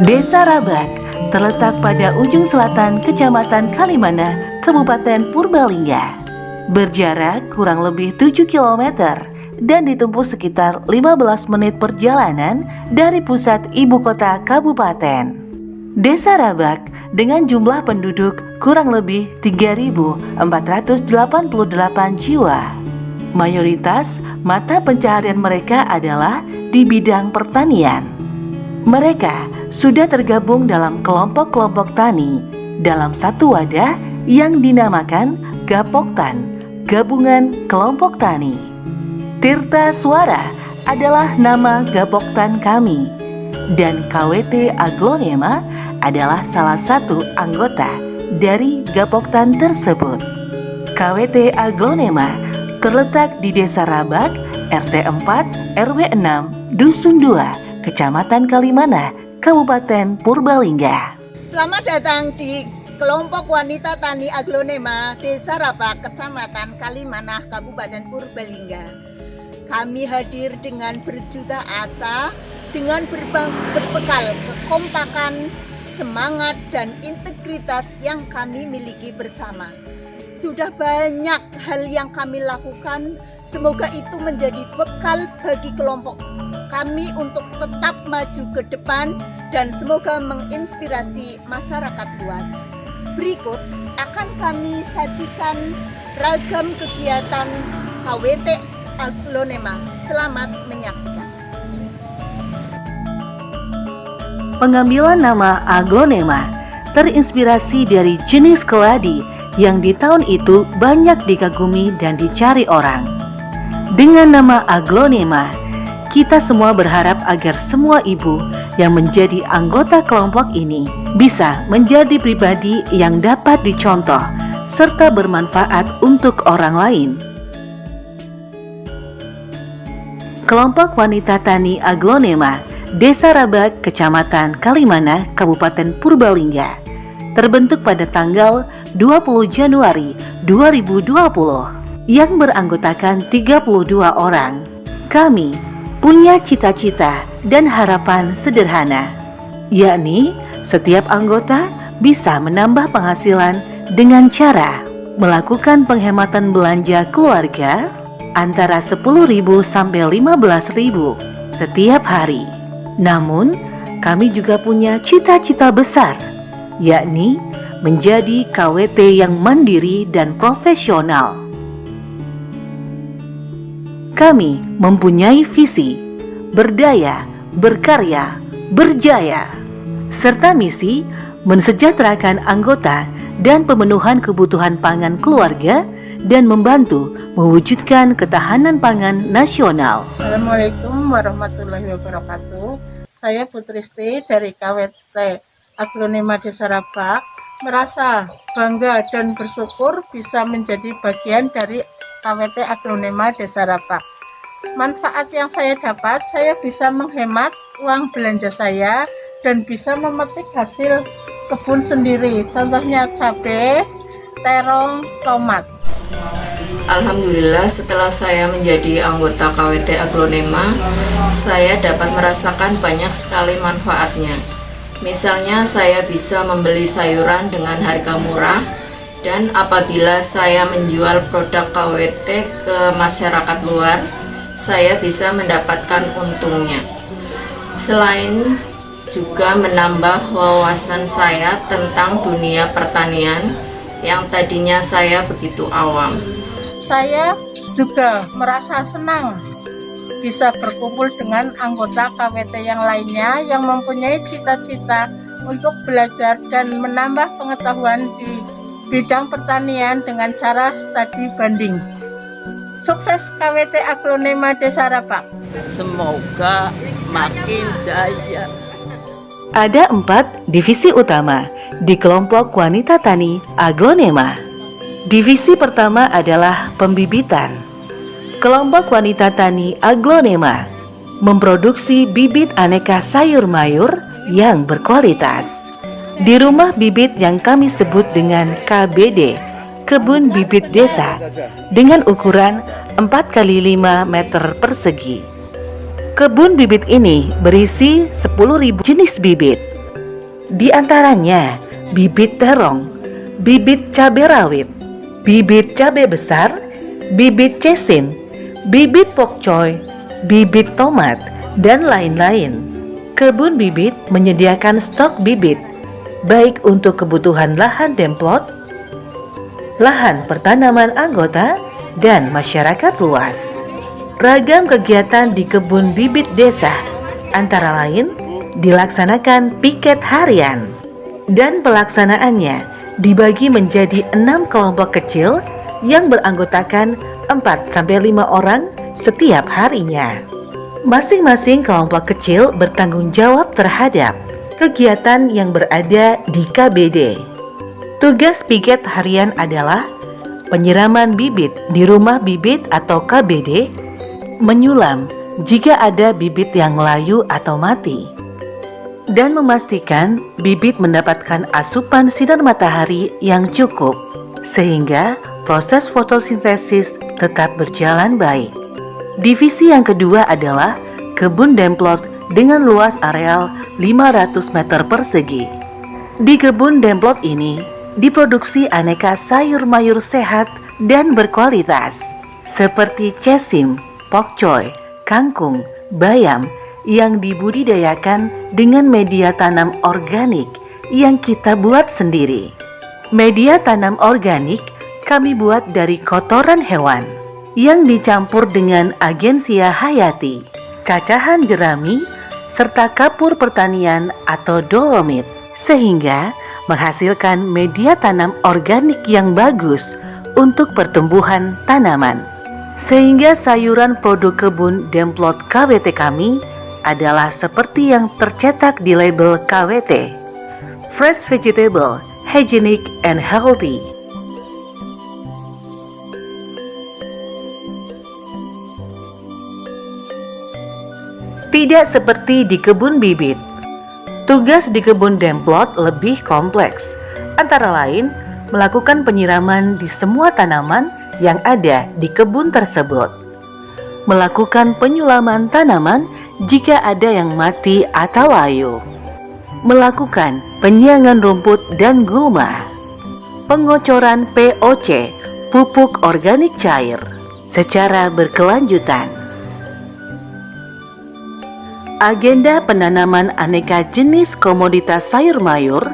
Desa Rabak terletak pada ujung selatan Kecamatan Kalimana, Kabupaten Purbalingga. Berjarak kurang lebih 7 km dan ditempuh sekitar 15 menit perjalanan dari pusat ibu kota kabupaten. Desa Rabak dengan jumlah penduduk kurang lebih 3.488 jiwa. Mayoritas mata pencaharian mereka adalah di bidang pertanian. Mereka sudah tergabung dalam kelompok-kelompok tani dalam satu wadah yang dinamakan Gapoktan, Gabungan Kelompok Tani. Tirta Suara adalah nama Gapoktan kami, dan KWT Aglonema adalah salah satu anggota dari Gapoktan tersebut. KWT Aglonema terletak di Desa Rabak, RT 4, RW 6, Dusun 2, Kecamatan Kalimana, Kabupaten Purbalingga. Selamat datang di kelompok wanita tani Aglonema Desa Rabak, Kecamatan Kalimana, Kabupaten Purbalingga. Kami hadir dengan berjuta asa, dengan berbekal kekompakan, semangat, dan integritas yang kami miliki bersama. Sudah banyak hal yang kami lakukan, semoga itu menjadi bekal bagi kelompok kami untuk tetap maju ke depan dan semoga menginspirasi masyarakat luas. Berikut akan kami sajikan ragam kegiatan KWT Aglonema. Selamat menyaksikan. Pengambilan nama Aglonema terinspirasi dari jenis keladi yang di tahun itu banyak dikagumi dan dicari orang. Dengan nama Aglonema, kita semua berharap agar semua ibu yang menjadi anggota kelompok ini bisa menjadi pribadi yang dapat dicontoh serta bermanfaat untuk orang lain. Kelompok wanita tani Aglonema Desa Rabak, Kecamatan Kalimana, Kabupaten Purbalingga terbentuk pada tanggal 20 Januari 2020 yang beranggotakan 32 orang. Kami punya cita-cita dan harapan sederhana, yakni setiap anggota bisa menambah penghasilan dengan cara melakukan penghematan belanja keluarga antara 10.000 sampai 15.000 setiap hari. Namun, kami juga punya cita-cita besar, yakni menjadi KWT yang mandiri dan profesional. Kami mempunyai visi, berdaya, berkarya, berjaya, serta misi mensejahterakan anggota dan pemenuhan kebutuhan pangan keluarga dan membantu mewujudkan ketahanan pangan nasional. Assalamualaikum warahmatullahi wabarakatuh. Saya Putristi dari KWT Aglonema Desa Rabak, merasa bangga dan bersyukur bisa menjadi bagian dari KWT Aglonema Desa Rabak. Manfaat yang saya dapat, saya bisa menghemat uang belanja saya dan bisa memetik hasil kebun sendiri. Contohnya cabai, terong, tomat. Alhamdulillah, setelah saya menjadi anggota KWT Aglonema, saya dapat merasakan banyak sekali manfaatnya. Misalnya saya bisa membeli sayuran dengan harga murah, dan apabila saya menjual produk KWT ke masyarakat luar, saya bisa mendapatkan untungnya. Selain juga menambah wawasan saya tentang dunia pertanian yang tadinya saya begitu awam. Saya juga merasa senang bisa berkumpul dengan anggota KWT yang lainnya yang mempunyai cita-cita untuk belajar dan menambah pengetahuan di bidang pertanian dengan cara studi banding. Sukses KWT Aglonema Desa Rabak. Semoga makin jaya. Ada 4 divisi utama di kelompok wanita tani Aglonema. Divisi pertama adalah pembibitan. Kelompok wanita tani Aglonema memproduksi bibit aneka sayur mayur yang berkualitas. Di rumah bibit yang kami sebut dengan KBD, Kebun Bibit Desa, dengan ukuran 4x5 meter persegi. Kebun bibit ini berisi 10.000 jenis bibit. Di antaranya bibit terong, bibit cabai rawit, bibit cabai besar, bibit cesim, bibit pokcoy, bibit tomat, dan lain-lain. Kebun bibit menyediakan stok bibit, baik untuk kebutuhan lahan demplot, lahan pertanaman anggota, dan masyarakat luas. Ragam kegiatan di kebun bibit desa, antara lain dilaksanakan piket harian, dan pelaksanaannya dibagi menjadi 6 kelompok kecil yang beranggotakan 4-5 orang setiap harinya. Masing-masing kelompok kecil bertanggung jawab terhadap kegiatan yang berada di KBD. Tugas piket harian adalah penyiraman bibit di rumah bibit atau KBD, menyulam jika ada bibit yang layu atau mati, dan memastikan bibit mendapatkan asupan sinar matahari yang cukup sehingga proses fotosintesis tetap berjalan baik. Divisi yang kedua adalah kebun demplot dengan luas areal 500 meter persegi. Di kebun demplot ini diproduksi aneka sayur mayur sehat dan berkualitas seperti cesim, pokcoy, kangkung, bayam yang dibudidayakan dengan media tanam organik yang kita buat sendiri. Media tanam organik kami buat dari kotoran hewan yang dicampur dengan agensia hayati, cacahan jerami, serta kapur pertanian atau dolomit, sehingga menghasilkan media tanam organik yang bagus untuk pertumbuhan tanaman. Sehingga sayuran produk kebun demplot KWT kami adalah seperti yang tercetak di label KWT, Fresh Vegetable, Hygienic and Healthy. Tidak seperti di kebun bibit. Tugas di kebun demplot lebih kompleks, antara lain melakukan penyiraman di semua tanaman yang ada di kebun tersebut, melakukan penyulaman tanaman jika ada yang mati atau layu, melakukan penyiangan rumput dan gulma, pengocoran POC, pupuk organik cair, secara berkelanjutan. Agenda penanaman aneka jenis komoditas sayur mayur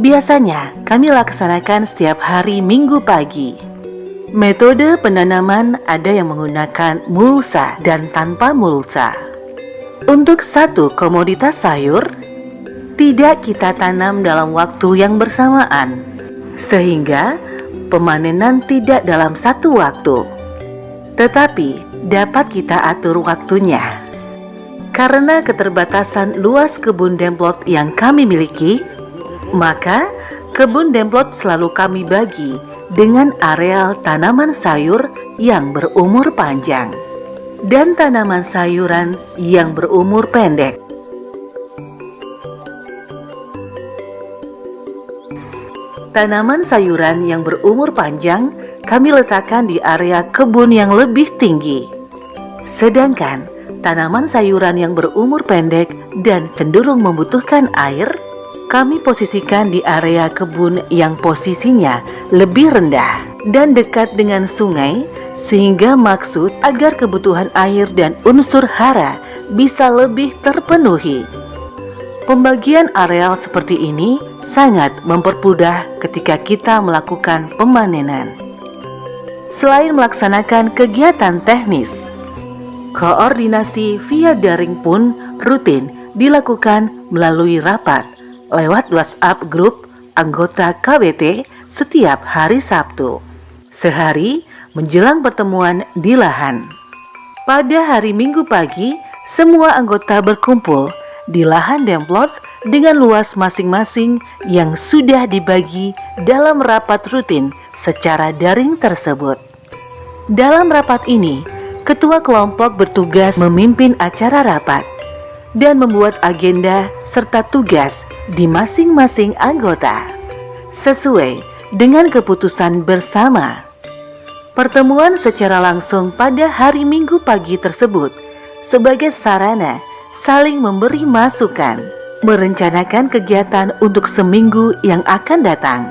biasanya kami laksanakan setiap hari Minggu pagi. Metode penanaman ada yang menggunakan mulsa dan tanpa mulsa. Untuk satu komoditas sayur, tidak kita tanam dalam waktu yang bersamaan, sehingga pemanenan tidak dalam satu waktu, tetapi dapat kita atur waktunya. Karena keterbatasan luas kebun demplot yang kami miliki, maka kebun demplot selalu kami bagi dengan areal tanaman sayur yang berumur panjang dan tanaman sayuran yang berumur pendek. Tanaman sayuran yang berumur panjang kami letakkan di area kebun yang lebih tinggi, sedangkan tanaman sayuran yang berumur pendek dan cenderung membutuhkan air kami posisikan di area kebun yang posisinya lebih rendah dan dekat dengan sungai, sehingga maksud agar kebutuhan air dan unsur hara bisa lebih terpenuhi. Pembagian areal seperti ini sangat mempermudah ketika kita melakukan pemanenan. Selain melaksanakan kegiatan teknis, koordinasi via daring pun rutin dilakukan melalui rapat lewat WhatsApp grup anggota KWT setiap hari Sabtu, sehari menjelang pertemuan di lahan. Pada hari Minggu pagi, semua anggota berkumpul di lahan demplot dengan luas masing-masing yang sudah dibagi dalam rapat rutin secara daring tersebut. Dalam rapat ini, ketua kelompok bertugas memimpin acara rapat dan membuat agenda serta tugas di masing-masing anggota sesuai dengan keputusan bersama. Pertemuan secara langsung pada hari Minggu pagi tersebut sebagai sarana saling memberi masukan merencanakan kegiatan untuk seminggu yang akan datang,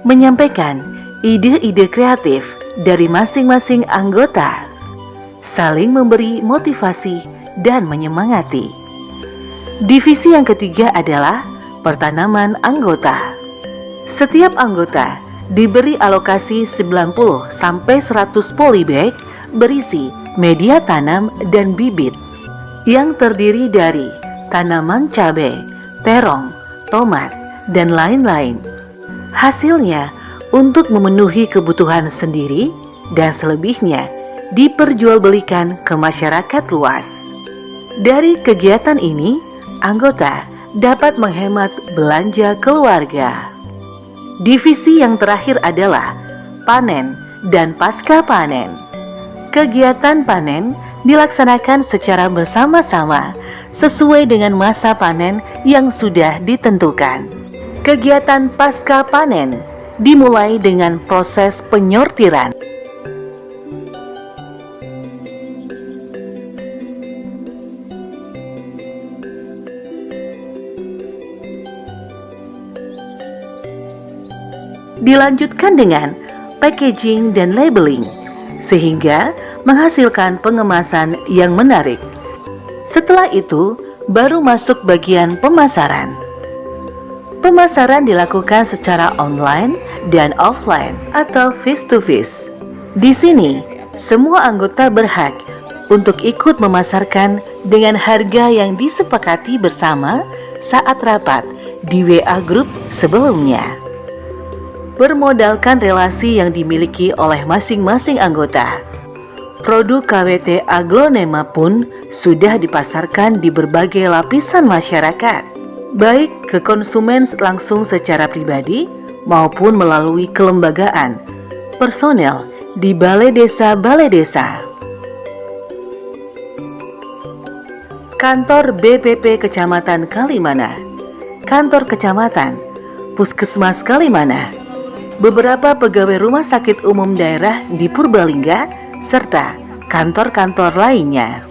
menyampaikan ide-ide kreatif dari masing-masing anggota, saling memberi motivasi dan menyemangati. Divisi yang ketiga adalah pertanaman anggota. Setiap anggota diberi alokasi 90-100 polybag berisi media tanam dan bibit yang terdiri dari tanaman cabai, terong, tomat, dan lain-lain. Hasilnya untuk memenuhi kebutuhan sendiri dan selebihnya diperjualbelikan ke masyarakat luas. Dari kegiatan ini, anggota dapat menghemat belanja keluarga. Divisi yang terakhir adalah panen dan pasca panen. Kegiatan panen dilaksanakan secara bersama-sama sesuai dengan masa panen yang sudah ditentukan. Kegiatan pasca panen dimulai dengan proses penyortiran. Dilanjutkan dengan packaging dan labeling, sehingga menghasilkan pengemasan yang menarik. Setelah itu, baru masuk bagian pemasaran. Pemasaran dilakukan secara online dan offline atau face to face. Di sini, semua anggota berhak untuk ikut memasarkan dengan harga yang disepakati bersama saat rapat di WA Group sebelumnya. Bermodalkan relasi yang dimiliki oleh masing-masing anggota, produk KWT Aglonema pun sudah dipasarkan di berbagai lapisan masyarakat, baik ke konsumen langsung secara pribadi maupun melalui kelembagaan, personel di balai desa, kantor BPP Kecamatan Kalimana, kantor kecamatan, puskesmas Kalimana, beberapa pegawai rumah sakit umum daerah di Purbalingga, serta kantor-kantor lainnya.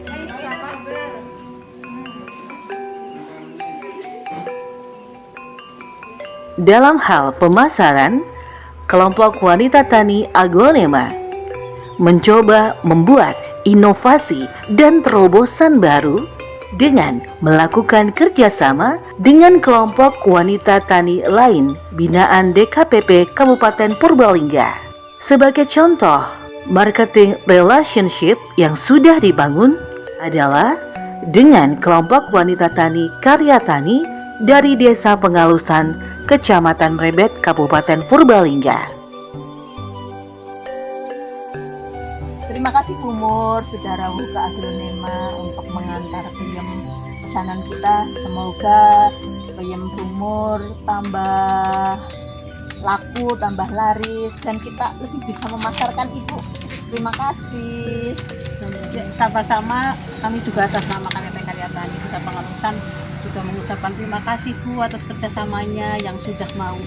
Dalam hal pemasaran, kelompok wanita tani Aglonema mencoba membuat inovasi dan terobosan baru dengan melakukan kerjasama dengan kelompok wanita tani lain binaan DKPP Kabupaten Purbalingga. Sebagai contoh, marketing relationship yang sudah dibangun adalah dengan kelompok wanita tani Karya Tani dari Desa Pengalusan, Kecamatan Mrebet, Kabupaten Purbalingga. Terima kasih Bu Mur sudah rawuh ke Aglonema untuk mengantar peyem pesanan kita. Semoga peyem Bu Mur tambah laku, tambah laris, dan kita lebih bisa memasarkan Ibu. Terima kasih. Ya, sama-sama kami juga atas nama KWT Karya Tani Desa Pengalusan juga mengucapkan terima kasih Bu atas kerjasamanya yang sudah mau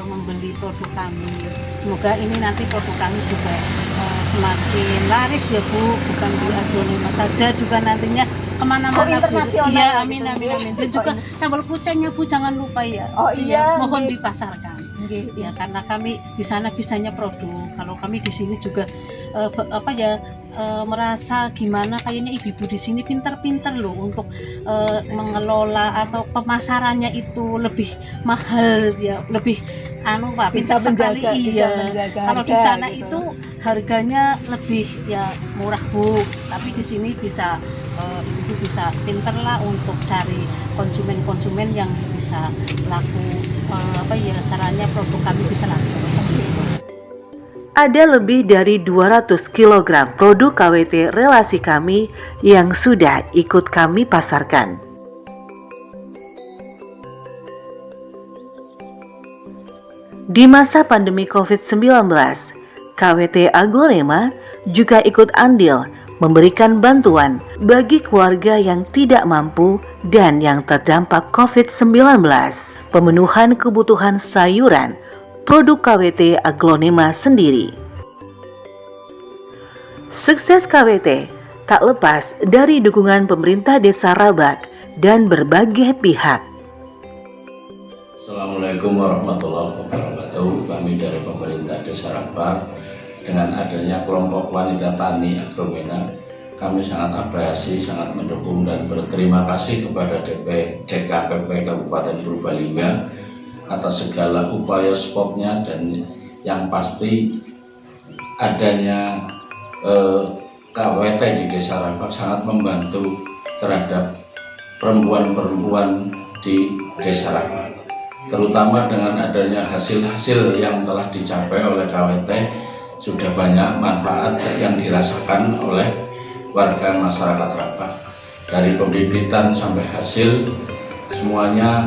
membeli produk kami. Semoga ini nanti produk kami juga semakin laris ya Bu, bukan di Aglonema saja, juga nantinya kemana-mana internasional. Iya, amin amin amin. Dan juga sambal kucingnya Bu jangan lupa ya. Oh iya, mohon nggih. dipasarkan. Nggih. Ya karena kami di sana bisanya produk. Kalau kami di sini juga merasa gimana kayaknya ibu-ibu di sini pintar-pintar loh untuk mengelola atau pemasarannya itu lebih mahal ya, lebih Pak, Bisa pintar menjaga, sekali. bisa Iya. menjaga Kalau di harga, sana gitu. itu harganya lebih ya murah Bu, tapi di sini bisa ibu bisa pintar lah untuk cari konsumen-konsumen yang bisa laku, caranya produk kami bisa laku. Ada lebih dari 200 kg produk KWT relasi kami yang sudah ikut kami pasarkan. Di masa pandemi COVID-19, KWT Aglonema juga ikut andil memberikan bantuan bagi keluarga yang tidak mampu dan yang terdampak COVID-19. Pemenuhan kebutuhan sayuran produk KWT Aglonema sendiri. Sukses KWT tak lepas dari dukungan pemerintah Desa Rabak dan berbagai pihak. Assalamualaikum warahmatullahi wabarakatuh. Kami dari pemerintah Desa Rabak dengan adanya kelompok wanita tani Agromena, kami sangat apresiasi, sangat mendukung dan berterima kasih kepada DKPP Kabupaten Purbalingga atas segala upaya supportnya, dan yang pasti adanya KWT di Desa Rabak sangat membantu terhadap perempuan-perempuan di Desa Rabak, terutama dengan adanya hasil-hasil yang telah dicapai oleh KWT. Sudah banyak manfaat yang dirasakan oleh warga masyarakat Rabak, dari pembibitan sampai hasil semuanya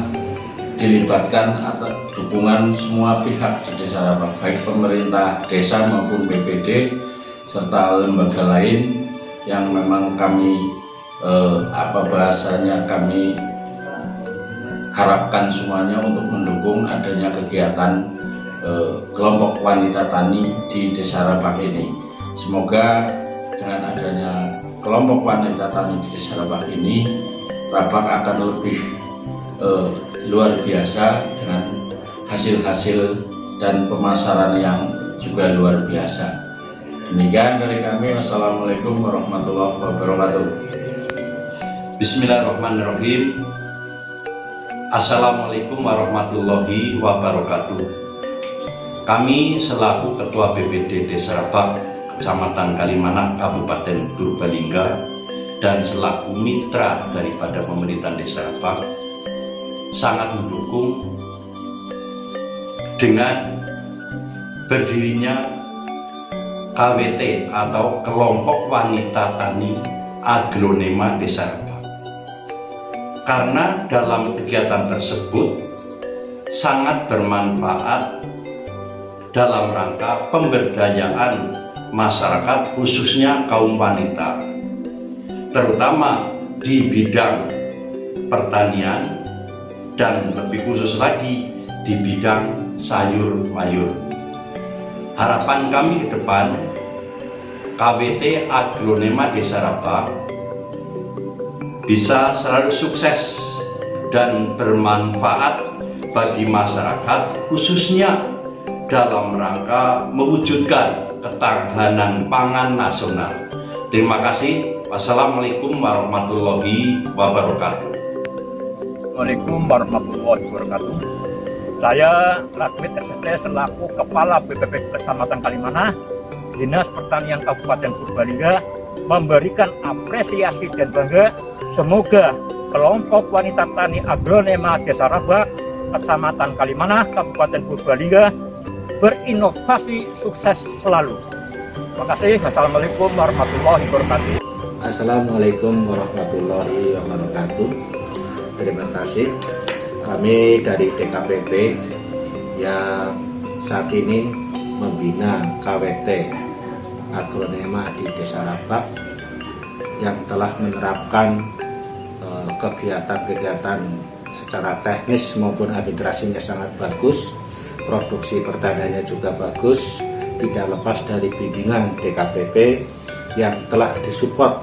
dilibatkan atau dukungan semua pihak di Desa Rabak, baik pemerintah desa maupun BPD serta lembaga lain yang memang kami kami harapkan semuanya untuk mendukung adanya kegiatan kelompok wanita tani di Desa Rabak ini. Semoga dengan adanya kelompok wanita tani di Desa Rabak ini, Rabak akan lebih luar biasa dengan hasil-hasil dan pemasaran yang juga luar biasa. Demikian dari kami. Wassalamualaikum warahmatullahi wabarakatuh. Bismillahirrahmanirrahim. Assalamualaikum warahmatullahi wabarakatuh. Kami selaku Ketua BPD Desa Rabak, Kecamatan Kalimanah, Kabupaten Purbalingga, dan selaku mitra daripada pemerintahan Desa Rabak, sangat mendukung dengan berdirinya KWT atau Kelompok Wanita Tani Agromena Desa Rabak. Karena dalam kegiatan tersebut sangat bermanfaat dalam rangka pemberdayaan masyarakat, khususnya kaum wanita, terutama di bidang pertanian dan lebih khusus lagi di bidang sayur mayur. Harapan kami ke depan, KWT Agromena Desa Rabak bisa selalu sukses dan bermanfaat bagi masyarakat, khususnya dalam rangka mewujudkan ketahanan pangan nasional. Terima kasih. Wassalamualaikum warahmatullahi wabarakatuh. Assalamualaikum warahmatullahi wabarakatuh. Saya Lakwit SST selaku Kepala BPP Kecamatan Kalimanah, Dinas Pertanian Kabupaten Purbalingga, memberikan apresiasi dan bangga. Semoga kelompok wanita tani Agromena Desa Rabak, Kecamatan Kalimanah, Kabupaten Purbalingga berinovasi sukses selalu. Terima kasih. Wassalamualaikum warahmatullahi wabarakatuh. Assalamualaikum warahmatullahi wabarakatuh. Terima kasih. Kami dari DKPP yang saat ini membina KWT Agromena di Desa Rabak yang telah menerapkan kegiatan-kegiatan secara teknis maupun administrasinya sangat bagus, produksi pertaniannya juga bagus, tidak lepas dari bimbingan DKPP yang telah disupport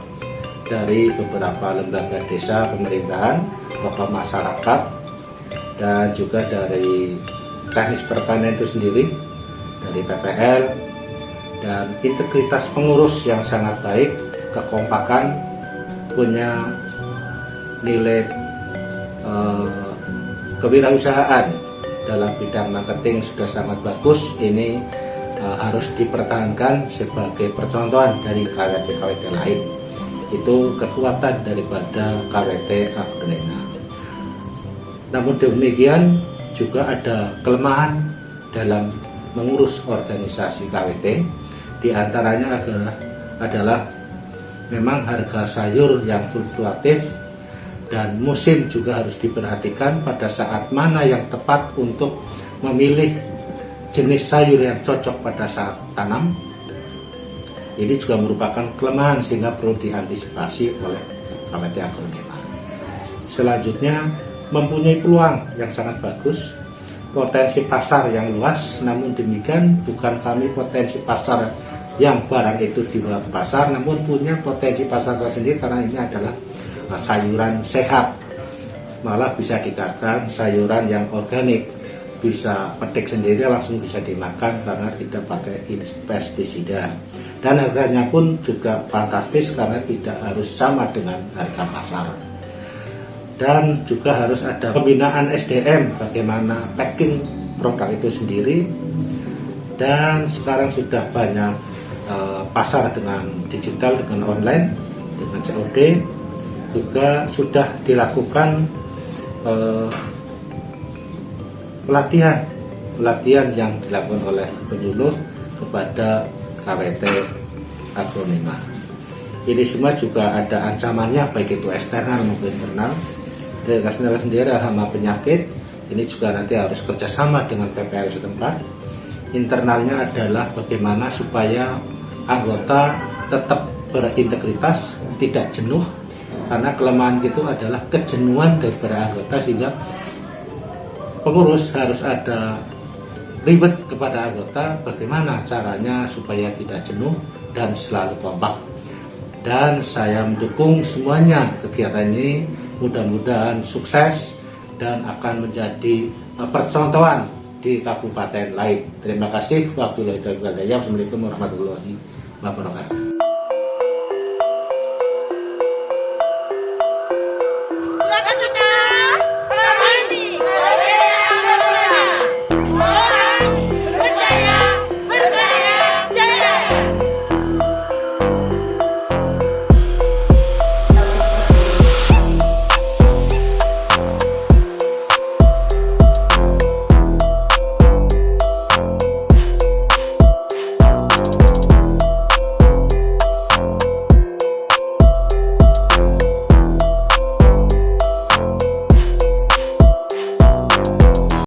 dari beberapa lembaga desa pemerintahan, tokoh masyarakat, dan juga dari teknis pertanian itu sendiri, dari PPL, dan integritas pengurus yang sangat baik, kekompakan, punya nilai kewirausahaan dalam bidang marketing sudah sangat bagus. Ini harus dipertahankan sebagai percontohan dari KWT-KWT lain. Itu kekuatan daripada KWT Agromena. Namun demikian juga ada kelemahan dalam mengurus organisasi KWT. Di antaranya adalah memang harga sayur yang fluktuatif, dan musim juga harus diperhatikan pada saat mana yang tepat untuk memilih jenis sayur yang cocok pada saat tanam. Ini juga merupakan kelemahan sehingga perlu diantisipasi oleh KWT Agromena. Selanjutnya, mempunyai peluang yang sangat bagus, potensi pasar yang luas, namun demikian bukan kami potensi pasar yang barang itu dibawa ke pasar, namun punya potensi pasar tersendiri karena ini adalah sayuran sehat. malah bisa dikatakan sayuran yang organik, bisa petik sendiri langsung bisa dimakan karena tidak pakai pestisida, dan harganya pun juga fantastis karena tidak harus sama dengan harga pasar. Dan juga harus ada pembinaan SDM bagaimana packing produk itu sendiri, dan sekarang sudah banyak pasar dengan digital, dengan online, dengan COD. Juga sudah dilakukan pelatihan yang dilakukan oleh penyuluh kepada KWT Aglonema. Ini semua juga ada ancamannya, baik itu eksternal maupun internal. Dari eksternal sendiri hama penyakit, ini juga nanti harus kerjasama dengan PPL setempat. Internalnya adalah bagaimana supaya anggota tetap berintegritas, tidak jenuh, karena kelemahan itu adalah kejenuhan daripada anggota, sehingga pengurus harus ada ribet kepada anggota bagaimana caranya supaya tidak jenuh dan selalu kompak. Dan saya mendukung semuanya kegiatan ini, mudah-mudahan sukses dan akan menjadi percontohan di kabupaten lain. Terima kasih. Wassalamualaikum warahmatullahi wabarakatuh. Silakan